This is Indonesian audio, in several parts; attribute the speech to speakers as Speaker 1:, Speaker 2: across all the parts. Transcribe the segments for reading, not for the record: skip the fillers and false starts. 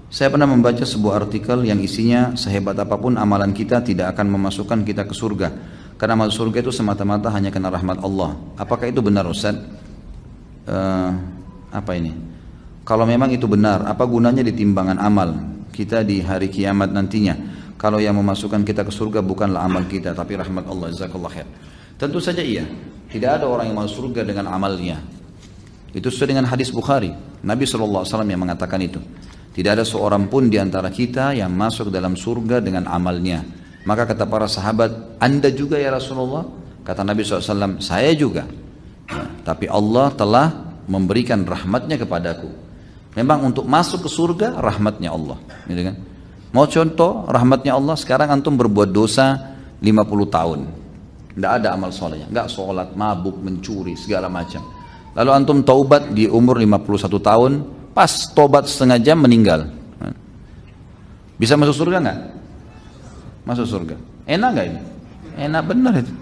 Speaker 1: Saya pernah membaca sebuah artikel yang isinya sehebat apapun amalan kita tidak akan memasukkan kita ke surga. Karena masuk surga itu semata-mata hanya karena rahmat Allah. Apakah itu benar, Ustaz? Apa ini? Kalau memang itu benar, apa gunanya di timbangan amal kita di hari kiamat nantinya? Kalau yang memasukkan kita ke surga bukanlah amal kita, tapi rahmat Allah. Jazakallah khair. Tentu saja iya. Tidak ada orang yang masuk surga dengan amalnya. Itu sesuai dengan hadis Bukhari. Nabi SAW yang mengatakan itu. Tidak ada seorang pun di antara kita yang masuk dalam surga dengan amalnya. Maka kata para sahabat, Anda juga ya Rasulullah? Kata Nabi SAW, saya juga. Ya, tapi Allah telah memberikan rahmatnya kepadaku. Memang untuk masuk ke surga, rahmatnya Allah. Gitu kan? Mau contoh rahmatnya Allah, sekarang antum berbuat dosa 50 tahun. Tidak ada amal solehnya. Enggak sholat, mabuk, mencuri, segala macam. Lalu antum taubat di umur 51 tahun, pas tobat setengah jam meninggal. Bisa masuk surga enggak? Masuk surga. Enak enggak ini? Enak benar itu.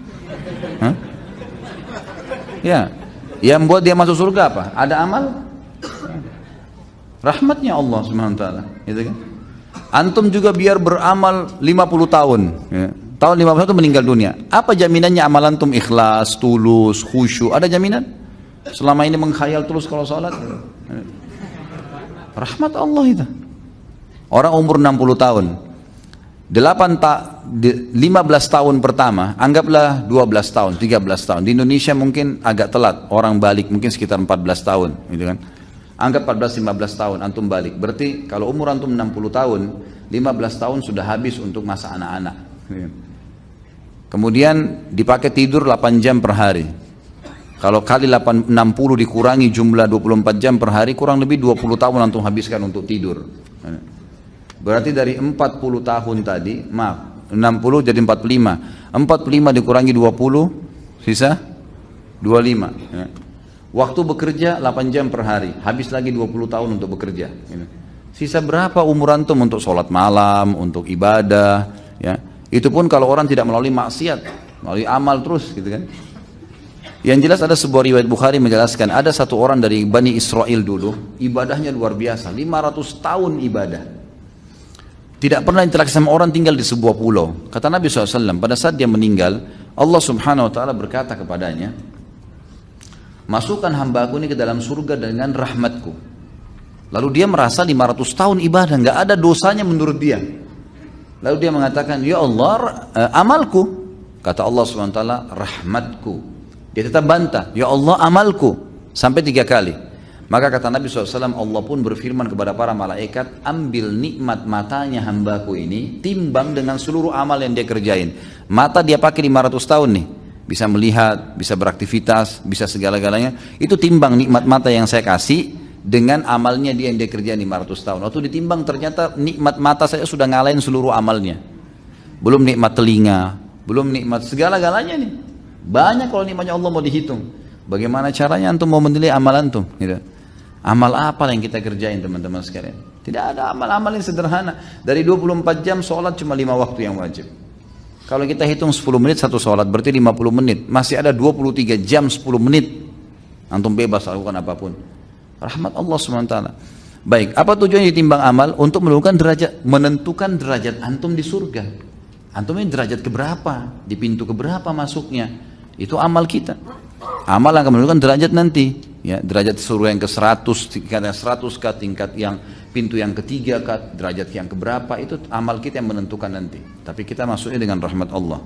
Speaker 1: Hah? Ya. Yang buat dia masuk surga apa? Ada amal? Rahmatnya Allah Subhanahu wa taala, gitu kan? Antum juga biar beramal 50 tahun, ya. Tahun 51 meninggal dunia. Apa jaminannya amal antum ikhlas, tulus, khusyuk? Ada jaminan? Selama ini mengkhayal terus kalau salat? Rahmat Allah itu. Orang umur 60 tahun. 15 tahun pertama, anggaplah 12 tahun, 13 tahun. Di Indonesia mungkin agak telat, orang balik mungkin sekitar 14 tahun, gitu kan. Anggap 14-15 tahun antum balik. Berarti kalau umur antum 60 tahun, 15 tahun sudah habis untuk masa anak-anak. Kemudian dipakai tidur 8 jam per hari. Kalau kali 60 dikurangi jumlah 24 jam per hari, kurang lebih 20 tahun antum habiskan untuk tidur. Berarti dari 40 tahun tadi, maaf, 60 jadi 45. 45 dikurangi 20, sisa 25. Ya. Waktu bekerja 8 jam per hari, habis lagi 20 tahun untuk bekerja. Sisa berapa umur antum untuk sholat malam, untuk ibadah, ya. Itu pun kalau orang tidak melalui maksiat, melalui amal terus, gitu kan. Yang jelas ada sebuah riwayat Bukhari menjelaskan, ada satu orang dari Bani Israel dulu, ibadahnya luar biasa, 500 tahun ibadah. Tidak pernah interaksi sama orang, tinggal di sebuah pulau. Kata Nabi SAW, pada saat dia meninggal, Allah Subhanahu wa ta'ala berkata kepadanya, masukkan hambaku ini ke dalam surga dengan rahmatku. Lalu dia merasa 500 tahun ibadah, nggak ada dosanya menurut dia. Lalu dia mengatakan, ya Allah, amalku. Kata Allah Subhanahu wa ta'ala, rahmatku. Dia tetap bantah, ya Allah, amalku. Sampai 3 kali. Maka kata Nabi SAW, Allah pun berfirman kepada para malaikat, ambil nikmat matanya hambaku ini, timbang dengan seluruh amal yang dia kerjain. Mata dia pakai 500 tahun nih, bisa melihat, bisa beraktivitas, bisa segala-galanya. Itu timbang nikmat mata yang saya kasih dengan amalnya dia yang dia kerjain 500 tahun. Waktu ditimbang ternyata nikmat mata saya sudah ngalahin seluruh amalnya. Belum nikmat telinga, belum nikmat segala-galanya nih. Banyak kalau nikmatnya Allah mau dihitung. Bagaimana caranya antum mau menilai amal antum? Gitu. Amal apa yang kita kerjain teman-teman sekalian? Tidak ada amal-amal yang sederhana. Dari 24 jam sholat cuma 5 waktu yang wajib. Kalau kita hitung 10 menit satu sholat berarti 50 menit. Masih ada 23 jam 10 menit. Antum bebas lakukan apapun. Rahmat Allah SWT. Baik, apa tujuannya ditimbang amal? Untuk menentukan derajat antum di surga. Antum ini derajat keberapa? Di pintu keberapa masuknya? Itu amal kita. Amal akan menentukan derajat nanti, ya, derajat surga yang ke-100, tingkat yang 100 kah, tingkat yang pintu yang ketiga kah, derajat yang keberapa, itu amal kita yang menentukan nanti. Tapi kita masuknya dengan rahmat Allah.